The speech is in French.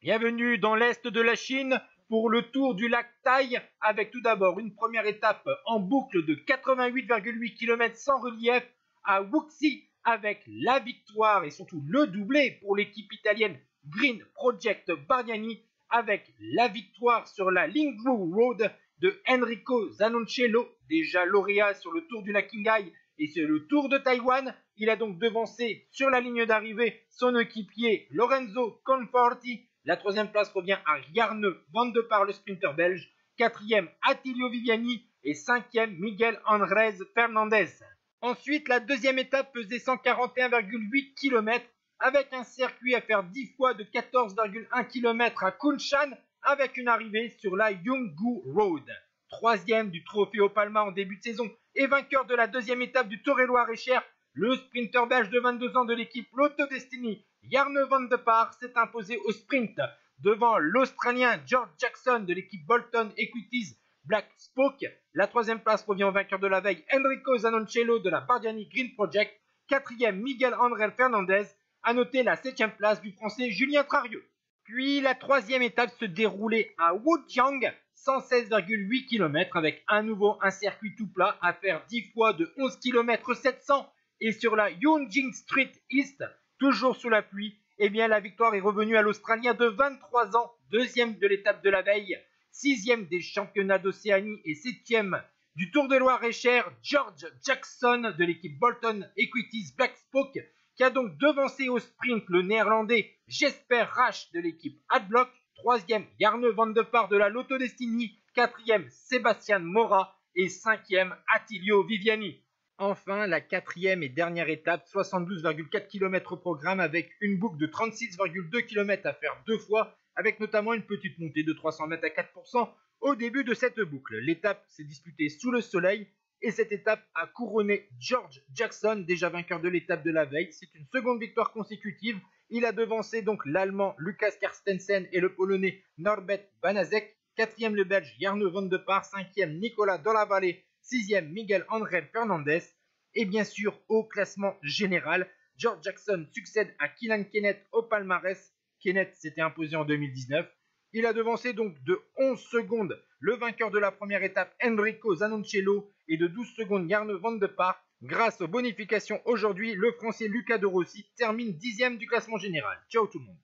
Bienvenue dans l'Est de la Chine pour le tour du lac Tai, avec tout d'abord une première étape en boucle de 88,8 km sans relief à Wuxi, avec la victoire et surtout le doublé pour l'équipe italienne Green Project Bardiani, avec la victoire sur la Lingwu Road de Enrico Zanoncello, déjà lauréat sur le tour du lac Qinghai et sur le tour de Taïwan. Il a donc devancé sur la ligne d'arrivée son équipier Lorenzo Conforti. La troisième place revient à Jarne Van de Par, le sprinter belge. Quatrième, Attilio Viviani. Et cinquième, Miguel Andrés Fernandez. Ensuite, la deuxième étape pesait 141,8 km avec un circuit à faire 10 fois de 14,1 km à Kunshan, avec une arrivée sur la Yungu Road. Troisième du Trophée au Palma en début de saison et vainqueur de la deuxième étape du Tour et Loir-et-Cher, le sprinter belge de 22 ans de l'équipe Lotto Destiny, Jarne Van de Par, s'est imposé au sprint devant l'Australien George Jackson de l'équipe Bolton Equities Black Spoke. La troisième place revient au vainqueur de la veille, Enrico Zanoncello de la Bardiani Green Project. Quatrième, Miguel Andrés Fernandez. À noter la septième place du français Julien Trarieux. Puis la troisième étape se déroulait à Wujiang, 116,8 km avec à nouveau un circuit tout plat à faire 10 fois de 11 km 700. Et sur la Yunjing Street East, toujours sous la pluie, eh bien la victoire est revenue à l'Australien de 23 ans, deuxième de l'étape de la veille, sixième des championnats d'Océanie et septième du Tour de Loir-et-Cher, George Jackson de l'équipe Bolton Equities Black Spoke, qui a donc devancé au sprint le néerlandais Jesper Rasch de l'équipe Adblock, troisième Jarne Van de Par de la Lotto Destiny, quatrième Sébastien Mora et cinquième Attilio Viviani. Enfin, la quatrième et dernière étape, 72,4 km au programme avec une boucle de 36,2 km à faire deux fois, avec notamment une petite montée de 300 mètres à 4% au début de cette boucle. L'étape s'est disputée sous le soleil et cette étape a couronné George Jackson, déjà vainqueur de l'étape de la veille. C'est une seconde victoire consécutive. Il a devancé donc l'Allemand Lukas Carstensen et le Polonais Norbert Banaszek. Quatrième le Belge Jarne Van de Par, cinquième Nicolas Dallavalle, sixième Miguel Andrés Fernandez. Et bien sûr, au classement général, George Jackson succède à Kylian Kenneth au palmarès. Kenneth s'était imposé en 2019. Il a devancé donc de 11 secondes le vainqueur de la première étape Enrico Zanoncello et de 12 secondes Jarne Van de Par. Grâce aux bonifications aujourd'hui, le français Luca De Rossi termine 10e du classement général. Ciao tout le monde.